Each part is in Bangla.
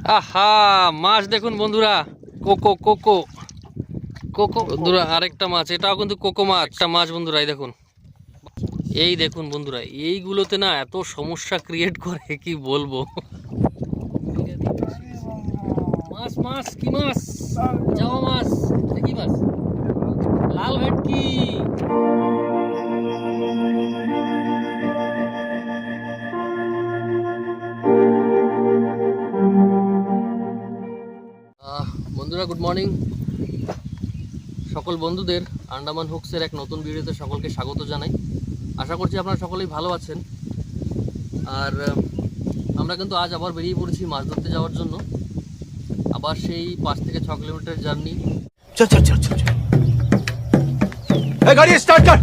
আহা মাছ দেখুন বন্ধুরা, কোকো কোকো কোকো বন্ধুরা, আরেকটা মাছ, এটাও কিন্তু কোকো মাছ। একটা মাছ বন্ধুরা, এই দেখুন, এই দেখুন বন্ধুরা, এইগুলোতে না এত সমস্যা ক্রিয়েট করে কি বলবো। মাছ মাছ কি মাছ? জামা মাছ, কি মাছ? লাল ভেটকি। বন্ধুরা গুড মর্নিং, সকল বন্ধুদের আন্ডামান হুকসের এক নতুন ভিডিওতে সকলকে স্বাগত জানাই। আশা করছি আপনারা সকলেই ভালো আছেন। আর আমরা কিন্তু আজ আবার বেরিয়ে পড়েছি মাছ ধরতে যাওয়ার জন্য। আবার সেই 5 থেকে 6 কিলোমিটার জার্নি। চল চল চল চল, এই গাড়ি স্টার্ট কর।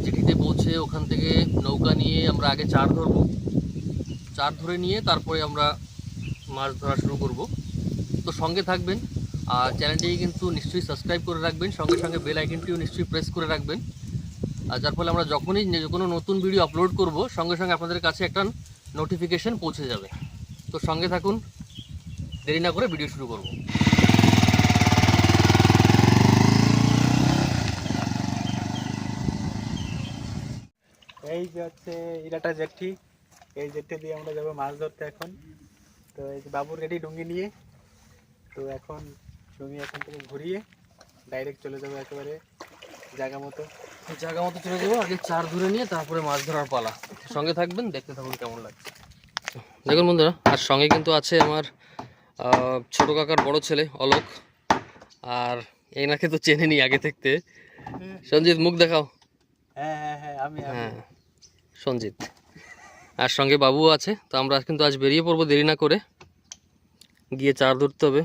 চিঠিতে পৌঁছে ওখান থেকে নৌকা নিয়ে আমরা আগে চার ধরবো। চার ধরে নিয়ে তারপরে আমরা মাছ ধরা শুরু করব। তো সঙ্গে থাকবেন, আর চ্যানেলটিকে কিন্তু নিশ্চয়ই সাবস্ক্রাইব করে রাখবেন, সঙ্গে সঙ্গে বেল আইকনটিও নিশ্চয়ই প্রেস করে রাখবেন, আর যার ফলে আমরা যখনই কোনো নতুন ভিডিও আপলোড করব সঙ্গে সঙ্গে আপনাদের কাছে একটা নোটিফিকেশন পৌঁছে যাবে। তো সঙ্গে থাকুন, দেরি না করে ভিডিও শুরু করব। এই যে হচ্ছে ইরাটা জেঠি, এই জেঠি দিয়ে আমরা যাবো মাছ ধরতে এখন। তো এই যে বাবুর রেডি ডুঙ্গি নিয়ে। তো এখন ডুঙ্গি এখান থেকে ঘুরিয়ে ডাইরেক্ট চলে যাবো একেবারে জায়গা মতো চলে যাবো। আগে চার ধরে নিয়ে তারপরে মাছ ধরার পালা। সঙ্গে থাকবেন, দেখতে থাকুন কেমন লাগছে। দেখুন বন্ধুরা, আর সঙ্গে কিন্তু আছে আমার ছোট কাকার বড় ছেলে অলোক। আর এনাকে তো চেনে নি আগে থাকতে। সঞ্জিত, মুখ দেখাও। হ্যাঁ হ্যাঁ হ্যাঁ, আমি হ্যাঁ, সঞ্জিত। আর সঙ্গে বাবুও আছে। তো আমরা কিন্তু আজ বেরিয়ে পড়বো দেরি না করে, গিয়ে চার ধরতে হবে।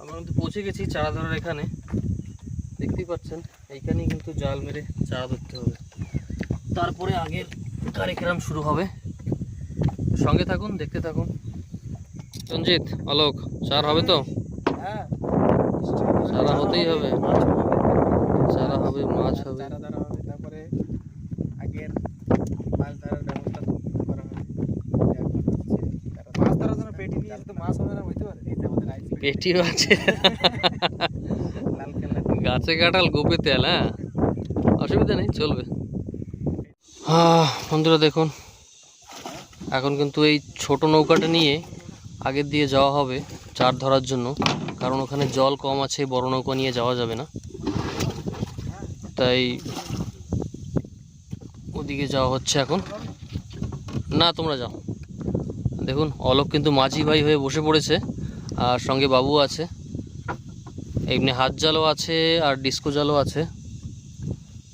আমরা কিন্তু পৌঁছে গেছি চারা ধরার এখানে। দেখতেই পাচ্ছেন, এইখানেই কিন্তু জাল মেরে চারা ধরতে হবে, তারপরে আগের কার্যক্রম শুরু হবে। সঙ্গে থাকুন, দেখতে থাকুন। সঞ্জিত, অলোক, চার হবে তো? হ্যাঁ, চারা হতেই হবে, চারা হবে, মাছ হবে, চারা ধরা হবে, তারপরে আগের মাছ ধরার ব্যবস্থা করা হবে। মাছ ধরার জন্য পেটি নিয়ে তো মাছ হবে না, হইতে পারে। এই যে আমাদের আইস পেটিও আছে। লাল কালার গাছে কাঁঠাল গোপে তেল। হ্যাঁ, অসুবিধা নেই, চলবে। বন্ধুরা দেখুন, এখন কিন্তু এই ছোট নৌকাটা নিয়ে আগের দিয়ে যাওয়া হবে চার ধরার জন্য, কারণ ওখানে জল কম আছে, বড় নৌকা নিয়ে যাওয়া যাবে না, তাই ওদিকে যাওয়া হচ্ছে এখন। না, তোমরা যাও। দেখুন, অলোক কিন্তু মাঝি ভাই হয়ে বসে পড়েছে, আর সঙ্গে বাবু আছে। এমনি হাত জালও আছে আর ডিস্কো জালও আছে,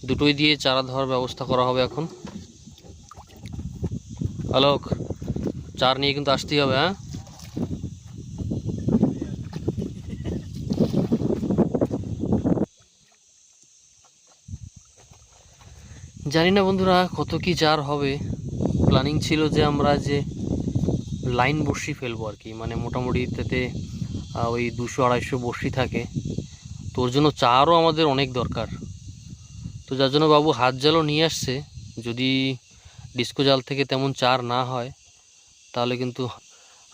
দুটোই দিয়ে চারা ধরার ব্যবস্থা করা হবে এখন। অলোক, চার নিয়ে কিন্তু আসতেই হবে। হ্যাঁ, জানি না বন্ধুরা কত কি চার হবে। প্ল্যানিং ছিল যে আমরা যে লাইন বসিয়ে ফেলবো আর কি, মানে মোটামুটি তাতে ওই 200-250 বড়শি থাকে, তো ওর জন্য চারও আমাদের অনেক দরকার। তো যার জন্য বাবু হাত জালও নিয়ে আসছে। যদি ডিস্কো জাল থেকে তেমন চার না হয় তাহলে কিন্তু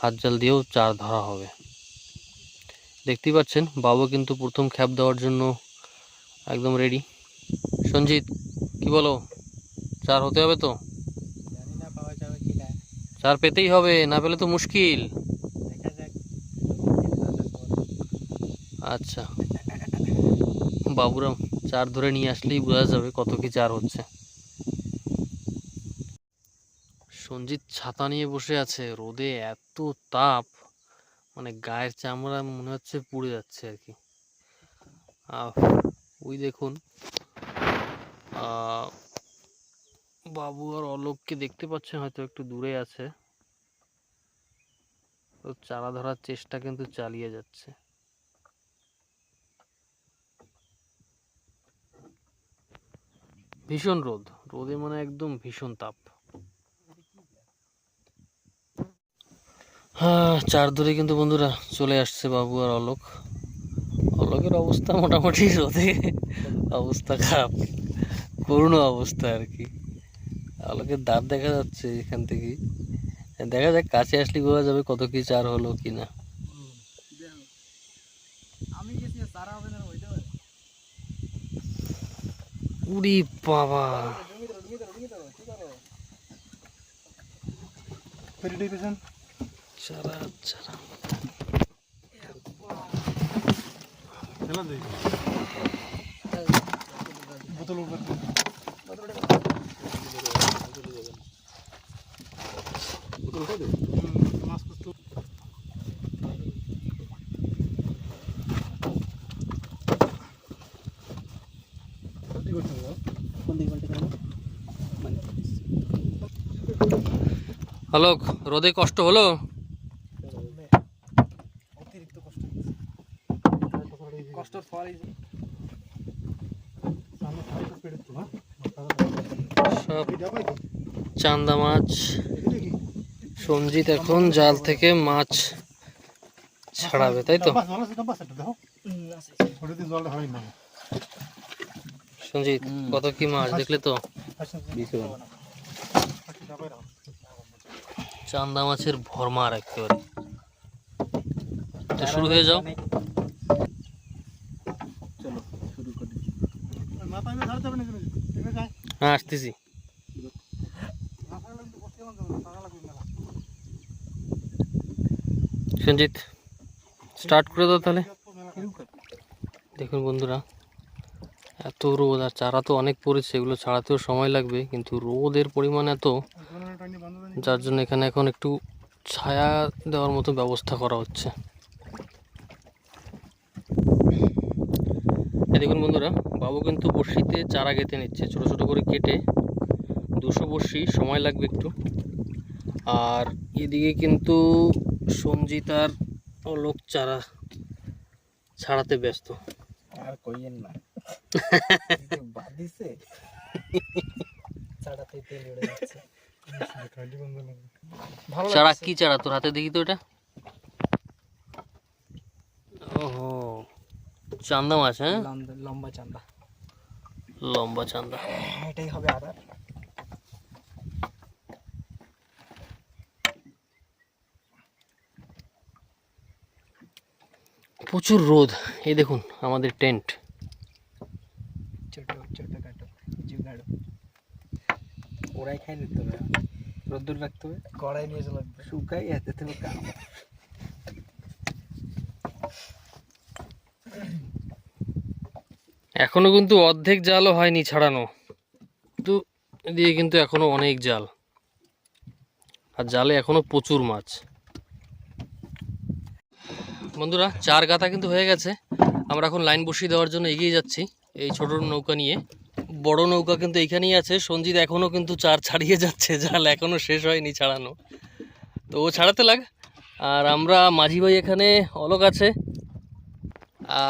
হাত জাল দিয়েও চার ধরা হবে। দেখতেই পাচ্ছেন বাবু কিন্তু প্রথম খ্যাপ দেওয়ার জন্য একদম রেডি। সঞ্জিত কি বলো, চার হতে হবে তো? জানি না পাওয়া যাবে কি না, চার পেতেই হবে, না পেলে তো মুশকিল। দেখা যাক। আচ্ছা, বাবুরা চার ধরে নিয়ে আসলেই বোঝা যাবে কত কি চার হচ্ছে। সঞ্জিত ছাতা নিয়ে বসে আছে, রোদে এত তাপ, মানে গায়ের চামড়া মনে হচ্ছে পুড়ে যাচ্ছে আর কি। ওই দেখুন বাবু আর অলোককে দেখতে পাচ্ছেন, হয়তো একটু দূরে আছে, তো চারা ধরার চেষ্টা কিন্তু চালিয়ে যাচ্ছে। ভীষণ রোদ, রোদে মানে একদম ভীষণ তাপ। হ্যাঁ, চার ধরে কিন্তু বন্ধুরা চলে আসছে বাবু আর অলোক। অলোকের অবস্থা মোটামুটি রোদে অবস্থা খারাপ, করুণ অবস্থা আর কি। অলোকের দাঁত দেখা যাচ্ছে এখান থেকে। দেখা যাক, কাছে আসলে বোঝা যাবে কত কি চার হলো কিনা। উরি বাবা, চারা চারা অলোক, রোদে কষ্ট হলো? অতিরিক্ত কষ্ট, কষ্টের ফল সব চান্দা মাছ। সঞ্জিত এখন জাল থেকে মাছ ছাড়াবে, তাই তো সঞ্জিত? কত কি মাছ দেখলে তো, চান্দা মাছের ভরমার একেবারে। তো শুরু হয়ে যাও। চলো শুরু করি। হ্যাঁ, আসতেছি। সঞ্জিত স্টার্ট করে দাও তাহলে। দেখুন বন্ধুরা, এত রোদ, আর চারা তো অনেক পড়েছে, এগুলো ছাড়াতেও সময় লাগবে, কিন্তু রোদের পরিমাণ এত, যার জন্য এখানে এখন একটু ছায়া দেওয়ার মতো ব্যবস্থা করা হচ্ছে। দেখুন বন্ধুরা, বাবু কিন্তু বড়শিতে চারা গেঁথে নিচ্ছে, ছোট ছোট করে কেটে। 200 বড়শি, সময় লাগবে একটু। আর এদিকে কিন্তু সঞ্জিত আর অলোক চারা ছাড়াতে ব্যস্ত। আর কইয়েন না, বাদিছে ছাড়াতে তেল উড়ে যাচ্ছে। চারা কি চারা তোর হাতে, দেখি তো এটা। ওহো, চান্দা মাছ। হ্যাঁ, লম্বা চান্দা, লম্বা চান্দা। এটাই হবে আদার। প্রচুর রোদ। এই দেখুন আমাদের টেন্ট। ছোট ছোট কাটো জুগাড়ো, ওরাই খাই নিতে হবে, রোদ্দুর রাখতে হবে, কড়াই নিয়ে চলে আসবে, শুকাই হাতে তুমি কাম। এখনো কিন্তু অর্ধেক জালও হয়নি ছাড়ানো, কিন্তু এদিকে কিন্তু এখনো অনেক জাল, আর জালে এখনো প্রচুর মাছ। বন্ধুরা, চার গাথা কিন্তু হয়ে গেছে। আমরা এখন লাইন বসিয়ে দেওয়ার জন্য এগিয়ে যাচ্ছি এই ছোট নৌকা নিয়ে। বড় নৌকা কিন্তু এইখানেই আছে। সঞ্জিত এখনো কিন্তু চার ছাড়িয়ে যাচ্ছে, জাল এখনো শেষ হয়নি ছাড়ানো, তো ও ছাড়াতে লাগ। আর আমরা মাঝি ভাই এখানে, অলোক আছে,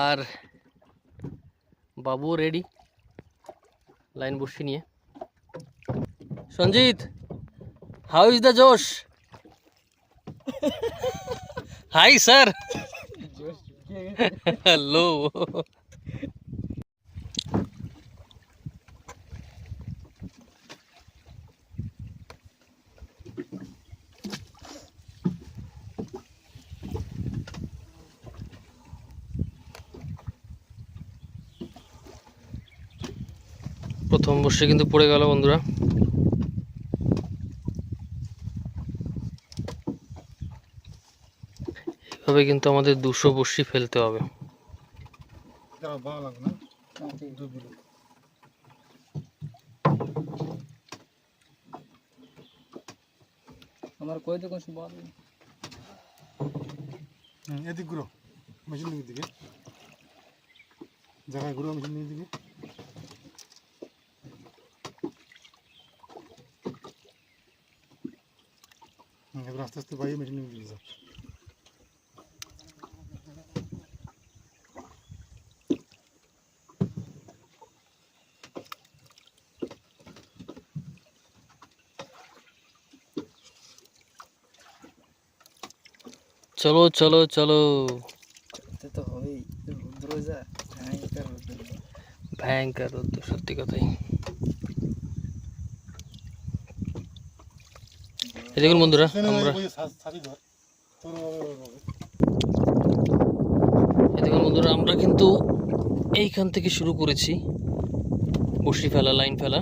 আর বাবুও রেডি লাইন বসিয়ে নিয়ে। সঞ্জিত, হাউ ইজ দ্য জোশ? Hi sir. হ্যালো। প্রথম বর্ষে কিন্তু পড়ে গেল বন্ধুরা। এভাবে কিন্তু আমাদের 200 বর্ষি ফেলতে হবে। আমার কই দেখুন বল এদিক ঘুরো, মেশিন দিকে জায়গায় ঘুরো, মেশিন দিকে। এবার আস্তে আস্তে বাইরে মেশিন দিকে যাও। চলো চলো চলো। তো হবেই রুদ্র যা ভয়ঙ্কর রুদ্র। ভয়ঙ্কর রোদ্দুর, সত্যি কথাই। এই দেখুন বন্ধুরা, আমরা এই দেখুন বন্ধুরা, আমরা কিন্তু এইখান থেকে শুরু করেছি বসি ফেলা, লাইন ফেলা।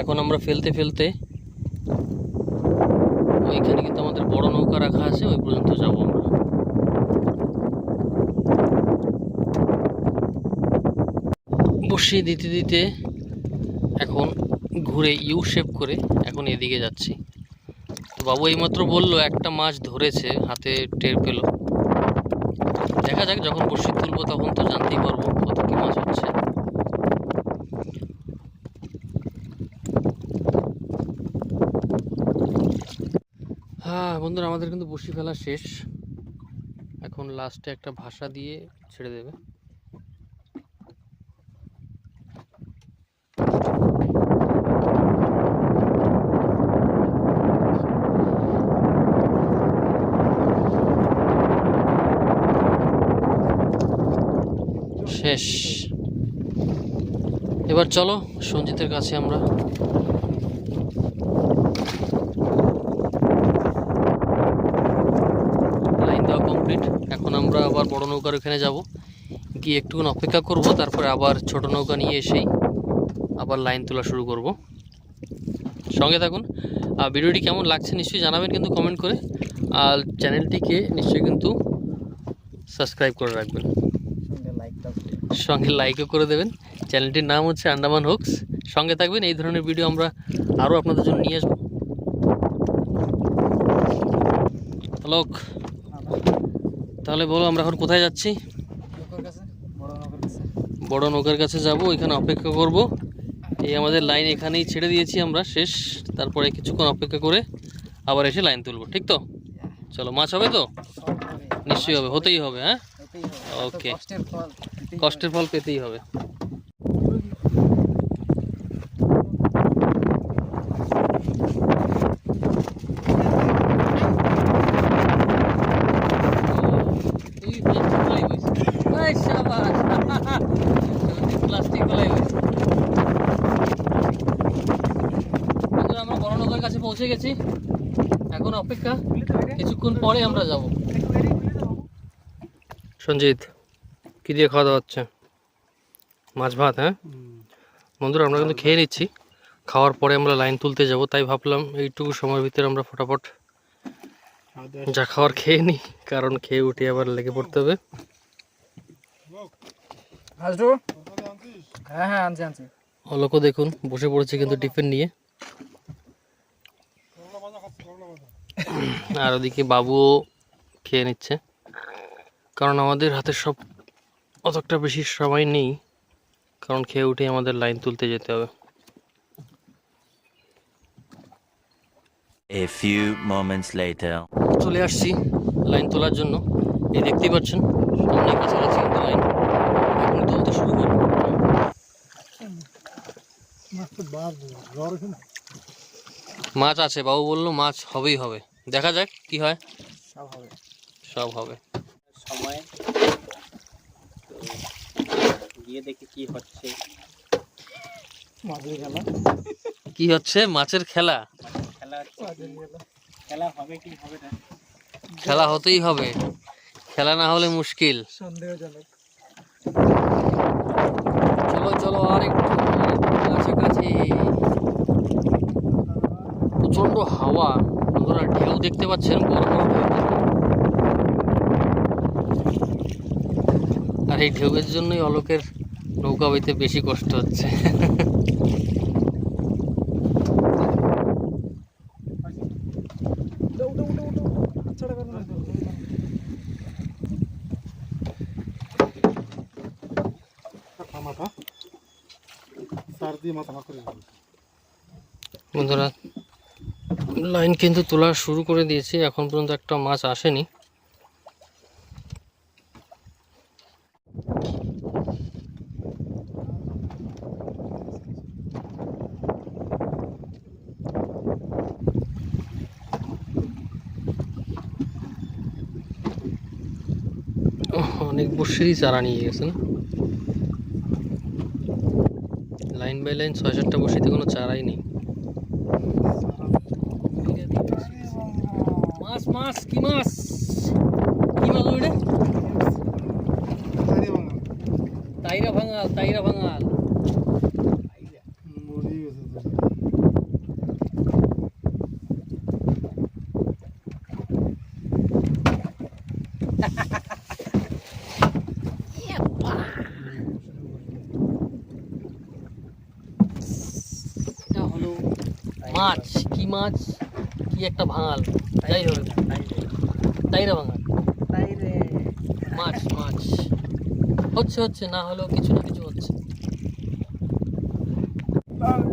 এখন আমরা ফেলতে ফেলতে ওইখানে কিন্তু আমাদের বড় নৌকা রাখা আছে, ওই পর্যন্ত যাবো আমরা। বসিয়ে দিতে দিতে এখন ঘুরে ইউ শেপ করে এখন এদিকে যাচ্ছি। তো বাবু এইমাত্র বললো একটা মাছ ধরেছে, হাতে টের পেল। দেখা যাক, যখন বসি তুলবো তখন তো জানতেই পারবো কত কি মাছ হচ্ছে। হ্যাঁ বন্ধুরা, আমাদের কিন্তু বসি ফেলা শেষ। এখন লাস্টে একটা ভাষা দিয়ে ছেড়ে দেবে। শেষ। এবার চলো সঞ্জিতের কাছে আমরা। লাইন দেওয়া কমপ্লিট। এখন আমরা আবার বড় নৌকার ওখানে যাব, গিয়ে একটুক্ষণ অপেক্ষা করব, তারপরে আবার ছোট নৌকা নিয়ে এসেই আবার লাইন তোলা শুরু করব। সঙ্গে থাকুন। আর ভিডিওটি কেমন লাগছে নিশ্চয়ই জানাবেন কিন্তু কমেন্ট করে। আর চ্যানেলটিকে নিশ্চয়ই কিন্তু সাবস্ক্রাইব করে রাখবেন, সঙ্গে লাইকও করে দেবেন। চ্যানেলটির নাম হচ্ছে আন্দামান হুকস। সঙ্গে থাকবেন, এই ধরনের ভিডিও আমরা আরও আপনাদের জন্য নিয়ে আসবো। লোক, তাহলে বলো আমরা এখন কোথায় যাচ্ছি? বড় নৌকার কাছে যাব, ওইখানে অপেক্ষা করব। এই আমাদের লাইন এখানেই ছেড়ে দিয়েছি আমরা, শেষ। তারপরে কিছুক্ষণ অপেক্ষা করে আবার এসে লাইন তুলব, ঠিক তো? চলো, মাছ হবে তো? নিশ্চয়ই হবে, হতেই হবে। হ্যাঁ, ওকে, কষ্টের ফল পেতেই হবে। আমরা বড় নৌকার কাছে পৌঁছে গেছি, এখন অপেক্ষা, কিছুক্ষণ পরে আমরা যাব। সঞ্জিত, কি দিয়ে খাওয়া দাওয়া হচ্ছে? মাছ ভাত? হ্যাঁ বন্ধুরা, আমরা কিন্তু খেয়ে নিচ্ছি। খাওয়ার পরে আমরা লাইন তুলতে যাব, তাই ভাবলাম এইটুকু সময়ের ভিতরে আমরা ফটাফট যা খাওয়ার খেয়ে নিই, কারণ খেয়ে উঠে আবার লেগে পড়তে হবে। হ্যাঁ হ্যাঁ আনছি আনছি। অলোকও দেখুন বসে পড়েছে কিন্তু টিফিন নিয়ে, আর ওদিকে বাবুও খেয়ে নিচ্ছে, কারণ আমাদের হাতে সব অতটা বেশি সময় নেই, কারণ খেয়ে উঠে আমাদের লাইন তুলতে যেতে হবে। A few moments later. চলে আসছি লাইন তোলার জন্য। এই দেখতেই পাচ্ছেন সামনে কাছাকাছি কিন্তু লাইন এখন তুলতে শুরু করব। মাছ আছে, বাবু বললো মাছ হবেই হবে, দেখা যাক কি হয়। সব হবে। সব হবে। সময় গিয়ে দেখি কি হচ্ছে। মাঝে গেল কি হচ্ছে? মাছের খেলা। খেলা হচ্ছে, খেলা হবে কি হবে না। খেলা হতেই হবে, খেলা না হলে মুশকিল। সন্দেহজনক। চলো চলো আর একটু কাছাকাছি। প্রচন্ড হাওয়া বন্ধুরা, ঢেউ দেখতে পাচ্ছেন, বড় বড় ঢেউ। আর এই ঢেউয়ের জন্যই অলোকের নৌকা বাইতে বেশি কষ্ট হচ্ছে। মাথা চার দিয়ে মাথা ভাগ করে দিবি। বন্ধুরা লাইন কিন্তু তোলা শুরু করে দিয়েছি, এখন পর্যন্ত একটা মাছ আসেনি। অনেক বর্ষেরই চারা নিয়ে গেছে না, লাইন বাই লাইন ৬-৭টা বসিতে কোনো চারাই নেই। মাছ মাছ কি মাছ? কি মাছ ওইটা? তাইরা ভাঙাল, তাইরা ভাঙাল। মরে গেছে তো। এটা হলো মাছ। কি মাছ? কি একটা ভাঙাল, যাই হোক তাইরা ভাঙাল। মাছ মাছ হচ্ছে হচ্ছে, না হলেও কিছু না কিছু হচ্ছে।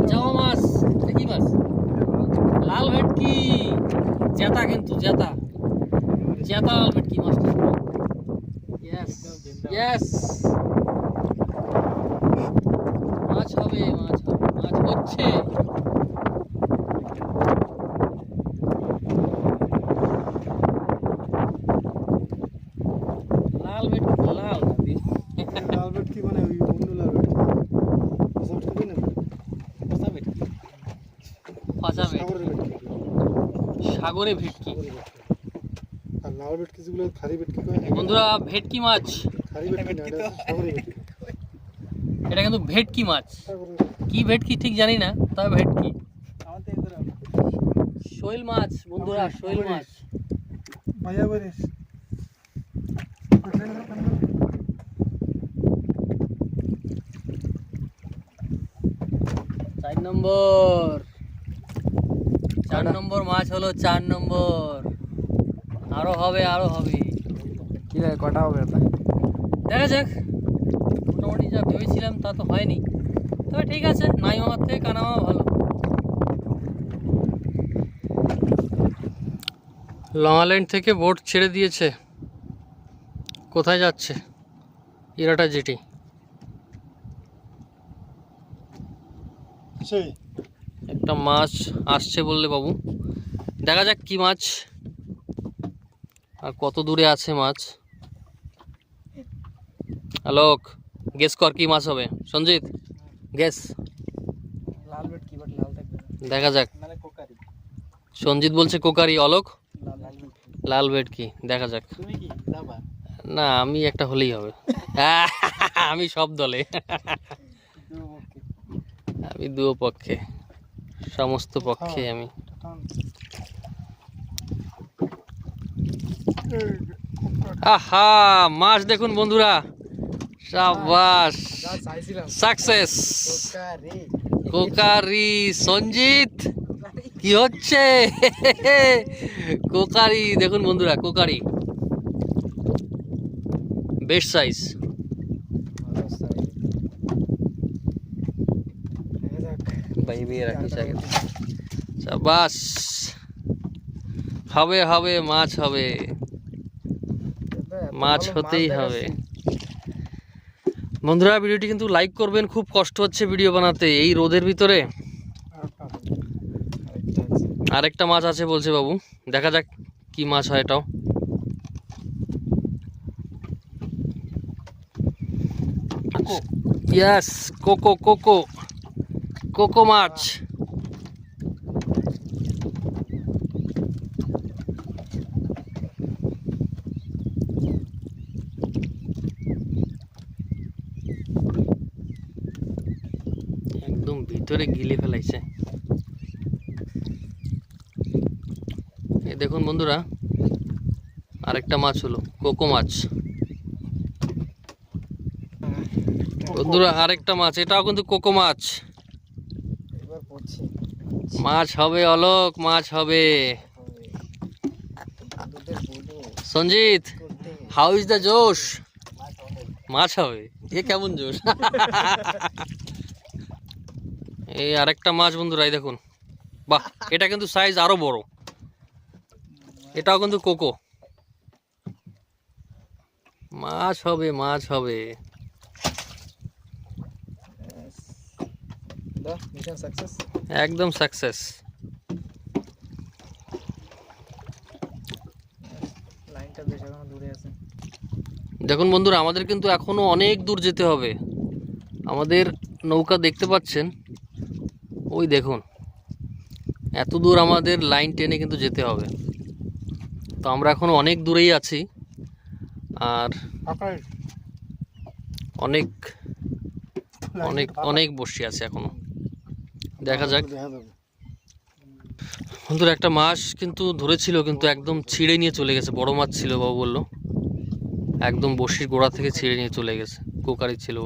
জামা মাছ, এটা কি মাছ? লাল ভেটকি, জেতা কিন্তু জেতা, জেতা লাল ভেটকি মাছটা। ইয়েস ইয়েস, মাছ হবে মাছ হবে, মাছ হচ্ছে। লাল ভেটকি, লাল লাল ভেটকি মানে ওই অন্য লাল ভেটকি। ওসব ভেটকি না, কোথা ভেটকি? ফাঁসা ভেটকি, সাগরের ভেটকি। সাগরে ভেটকি। সাগরের ভেটকি। আর লাল ভেটকি যেগুলো খারি ভেটকি কয়, বন্ধুরা ভেটকি মাছ, খারি ভেটকি না, এটা সাগরের ভেটকি। এটা কিন্তু ভেটকি মাছ। সাগরের কি ভেটকি ঠিক জানি না, তবে ভেটকি। আমাদের এগুলো শৈল মাছ বন্ধুরা, শৈল মাছ। ভাইয়া বলিস। 4 নম্বর, 4 নম্বর মাছ হলো, 4 নম্বর। আরো হবে আরো হবে। কি রে, কটা হবে এটা? দেখা যাক, মোটামুটি যা ভেবেছিলাম তা তো হয়নি, তবে ঠিক আছে, নাই মামার থেকে কানা মামা ভালো। লং আইল্যান্ড থেকে বোট ছেড়ে দিয়েছে। কোথায় যাচ্ছে? ইরাটা জেটি। সেই একটা মাছ আসছে বললে বাবু, দেখা যাক কি মাছ আর কত দূরে আছে মাছ। আলোক গেস কর কি মাছ হবে। সঞ্জিত গেস। লাল ভেটকি, বাট লাল থাকবে না। দেখা যাক। নালে কোকারি। সঞ্জিত বলছে কোকারি, অলোক লাল ভেটকি। লাল ভেটকি। দেখা যাক। তুমি কি যাবা? না আমি একটা হলেই হবে। আমি সব দলে, আমি দুও পক্ষে, সমস্ত পক্ষে আমি। আহা মাছ দেখুন বন্ধুরা, সাবাস, যা চাইছিলাম। সাকসেস। কোকারি। কোকারি। সঞ্জিত কি হচ্ছে? কোকারি দেখুন বন্ধুরা, কোকারি বেশ সাইজ। বাইবে রাখিস আগে। সাবাস, হবে হবে মাছ হবে, মাছ হতেই হবে। বন্ধুরা ভিডিওটি কিন্তু লাইক করবেন, খুব কষ্ট হচ্ছে ভিডিও বানাতে এই রোদের ভিতরে। আরেকটা মাছ আছে বলছে বাবু, দেখা যাক কি মাছ হয় এটাও। ইয়াস, কোকো কোকো কোকো মাছ। একদম ভিতরে গিলে ফেলাইছে। এই দেখুন বন্ধুরা, আরেকটা মাছ হলো কোকো মাছ। বন্ধুরা আরেকটা মাছ, এটাও কিন্তু কোকো মাছ। এবার পড়ছি মাছ হবে অলোক, মাছ হবে। বন্ধুদের বলবো সঞ্জিত, করতে হাউ ইজ দ্য জোশ? মাছ হবে, এ কেমন জোশ? এই আরেকটা মাছ বন্ধুরা, এই দেখুন, বাহ, এটা কিন্তু সাইজ আরো বড়। এটাও কিন্তু কোকো মাছ হবে, মাছ হবে। দা মিশন সাকসেস। একদম সাকসেস। লাইনটা বেশ এখনো দূরে আছে। দেখুন বন্ধুরা, আমাদের কিন্তু এখনো অনেক দূর যেতে হবে। আমাদের নৌকা দেখতে পাচ্ছেন, ওই দেখুন, এত দূর আমাদের লাইন টেনে কিন্তু যেতে হবে। তো আমরা এখনো অনেক দূরেই আছি, আর অনেক অনেক অনেক বসে আছে এখনো। দেখা যাক। বন্ধুরা একটা মাছ কিন্তু ধরেছিল, কিন্তু একদম ছিঁড়ে নিয়ে চলে গেছে। বড় মাছ ছিল, বাবু বললো একদম বড়শির গোড়া থেকে ছিঁড়ে নিয়ে চলে গেছে। কোকারি ছিল।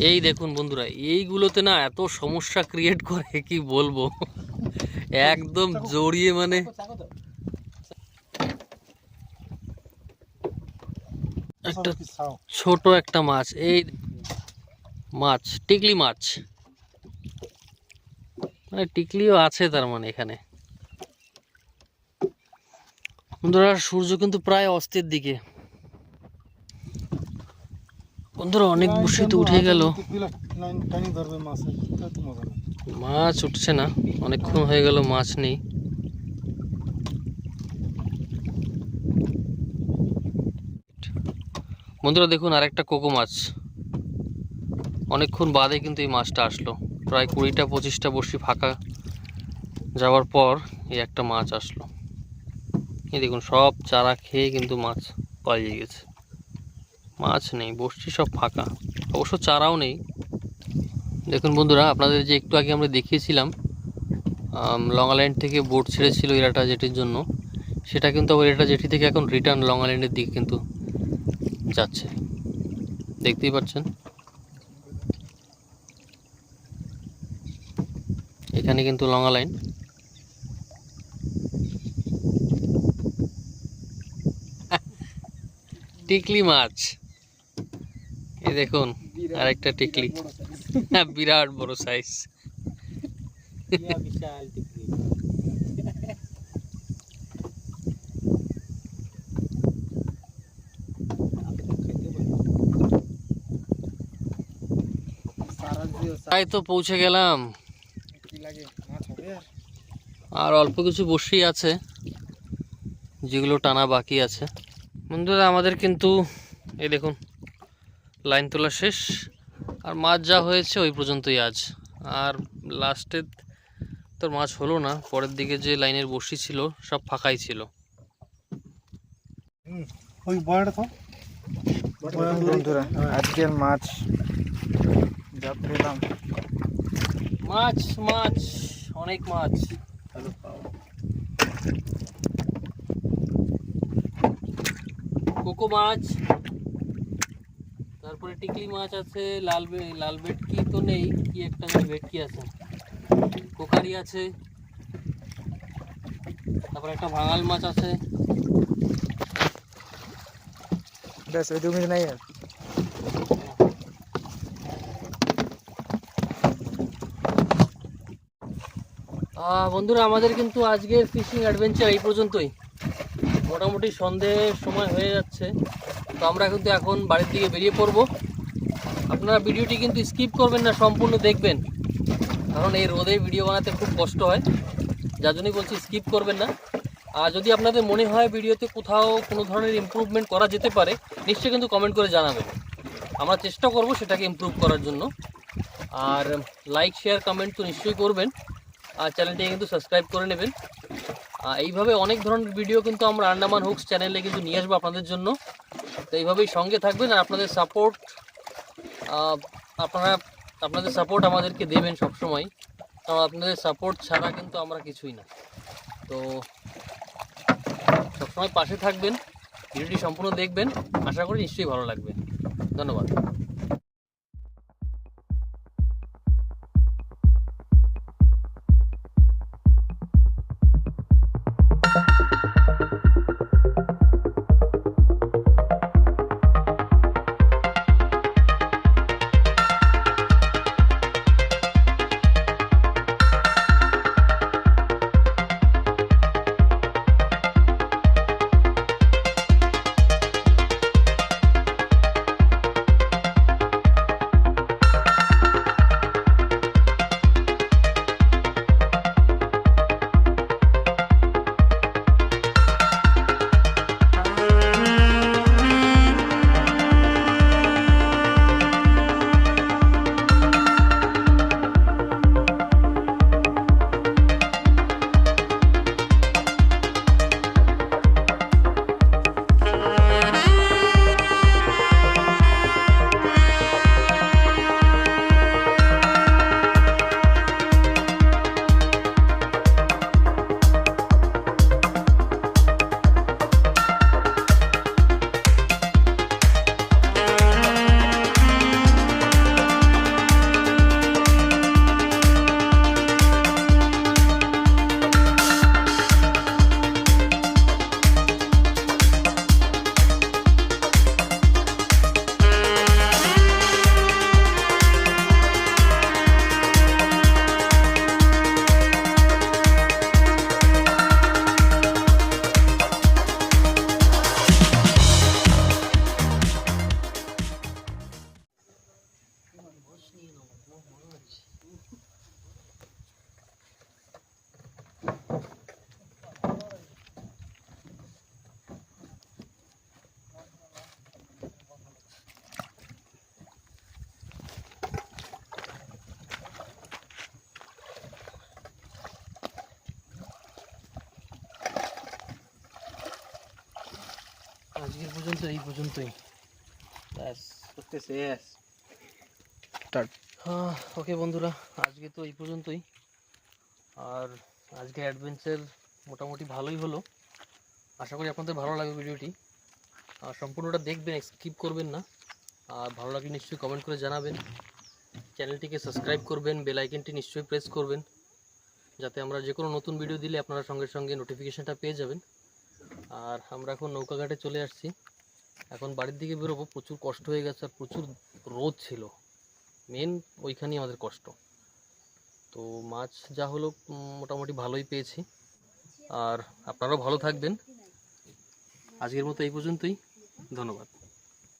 এই দেখুন বন্ধুরা, এইগুলোতে না এত সমস্যা ক্রিয়েট করে কি বলবো, একদম জড়িয়ে, মানে একটা ছোট একটা মাছ, এই মাছ টিকলি মাছ, মানে টিকলিও আছে তার মানে এখানে। বন্ধুরা সূর্য কিন্তু প্রায় অস্তের দিকে। বন্ধুরা অনেক বসে তো উঠে গেল, মাছ উঠছে না, অনেকক্ষণ হয়ে গেল মাছ নেই। বন্ধুরা দেখুন আরেকটা কোকো মাছ, অনেকক্ষণ বাদে কিন্তু এই মাছটা আসলো। প্রায় 20-25টা বড়শি ফাঁকা যাওয়ার পর এই একটা মাছ আসলো। এই দেখুন সব চারা খেয়ে কিন্তু মাছ পালিয়ে গেছে। মাছ নেই, বড়শি সব ফাঁকা, অবশ্য চারাও নেই। দেখুন বন্ধুরা, আপনাদের যে একটু আগে আমরা দেখিয়েছিলাম লং আইল্যান্ড থেকে বোট ছেড়েছিল ইরাটা জেটির জন্য, সেটা কিন্তু আবার ইরাটা জেটি থেকে এখন রিটার্ন লং আইল্যান্ডের দিকে কিন্তু যাচ্ছে, দেখতেই পাচ্ছেন। এখানে কিন্তু লং আইল্যান্ড। টিকলি মাছ, এই দেখুন আরেকটা টিকলি, হ্যাঁ বিরাট বড় সাইজ। বিশাল টিকলি। সারা দিও তাই তো পৌঁছে গেলাম, কি লাগে মাছ হবে আর আর অল্প কিছু বসি আছে যেগুলো টানা বাকি আছে। বন্ধুরা আমাদের কিন্তু এই দেখুন লাইন তোলা শেষ, আর মাছ যা হয়েছে ওই পর্যন্তই আজ। আর লাস্টে তোর মাছ হলো না, পরের দিকে যে লাইনের বসি ছিল সব ফাঁকাই ছিল। ওই বড়টা তো বন্ধুরা আজকের মাছ যা পেলাম, মাছ মাছ অনেক মাছ। কোকো মাছ, তারপরে টিকলি মাছ আছে, লাল ভেটকি তো নেই, কি একটা ভেটকি আছে, কোকারি আছে, তারপরে একটা ভাঙাল মাছ আছে। ব্যাস ওই 2 মিনিট নাই আর। বন্ধুরা আমাদের কিন্তু আজকের ফিশিং অ্যাডভেঞ্চার এই পর্যন্তই। মোটামুটি সন্ধ্যের সময় হয়ে যাচ্ছে, তো আমরা কিন্তু এখন বাড়ির দিকে বেরিয়ে পড়ব। আপনারা ভিডিওটি কিন্তু স্কিপ করবেন না, সম্পূর্ণ দেখবেন, কারণ এই রোদে ভিডিও বানাতে খুব কষ্ট হয়, যার জন্যই বলছি স্কিপ করবেন না। আর যদি আপনাদের মনে হয় ভিডিওতে কোথাও কোনো ধরনের ইমপ্রুভমেন্ট করা যেতে পারে, নিশ্চয়ই কিন্তু কমেন্ট করে জানাবেন। আমরা চেষ্টা করব সেটাকে ইমপ্রুভ করার জন্য। আর লাইক শেয়ার কমেন্ট তো নিশ্চয়ই করবেন, আর চ্যানেলটিকে কিন্তু সাবস্ক্রাইব করে নেবেন। এইভাবে অনেক ধরনের ভিডিও কিন্তু আমরা আন্ডামান হুকস চ্যানেলে কিন্তু নিয়ে আসবো আপনাদের জন্য। তো এইভাবেই সঙ্গে থাকবেন, আর আপনাদের সাপোর্ট আমাদেরকে দেবেন সবসময়, কারণ আপনাদের সাপোর্ট ছাড়া কিন্তু আমরা কিছুই না। তো সবসময় পাশে থাকবেন, ভিডিওটি সম্পূর্ণ দেখবেন, আশা করি নিশ্চয়ই ভালো লাগবে। ধন্যবাদ। আজকের পর্যন্ত এই পর্যন্তই, ব্যাস করতে শেষ। ওকে বন্ধুরা, আজকে তো এই পর্যন্তই। আর আজকে অ্যাডভেঞ্চার মোটামুটি ভালোই হলো, আশা করি আপনাদের ভালো লাগবে ভিডিওটি। আর সম্পূর্ণটা দেখবেন, স্কিপ করবেন না। আর ভালো লাগলে নিশ্চয়ই কমেন্ট করে জানাবেন, চ্যানেলটিকে সাবস্ক্রাইব করবেন, বেল আইকনটি নিশ্চয়ই প্রেস করবেন, যাতে আমরা যে কোনো নতুন ভিডিও দিলে আপনারা সঙ্গে সঙ্গে নোটিফিকেশানটা পেয়ে যাবেন। আর আমরা এখন নৌকাঘাটে চলে আসছি, এখন বাড়ির দিকে বেরোবো। প্রচুর কষ্ট হয়ে গেছে, আর প্রচুর রোদ ছিল, মেন ওইখানেই আমাদের কষ্ট। তো মাছ যা হলো মোটামুটি ভালোই পেয়েছি। আর আপনারাও ভালো থাকবেন। আজকের মতো এই পর্যন্তই, ধন্যবাদ।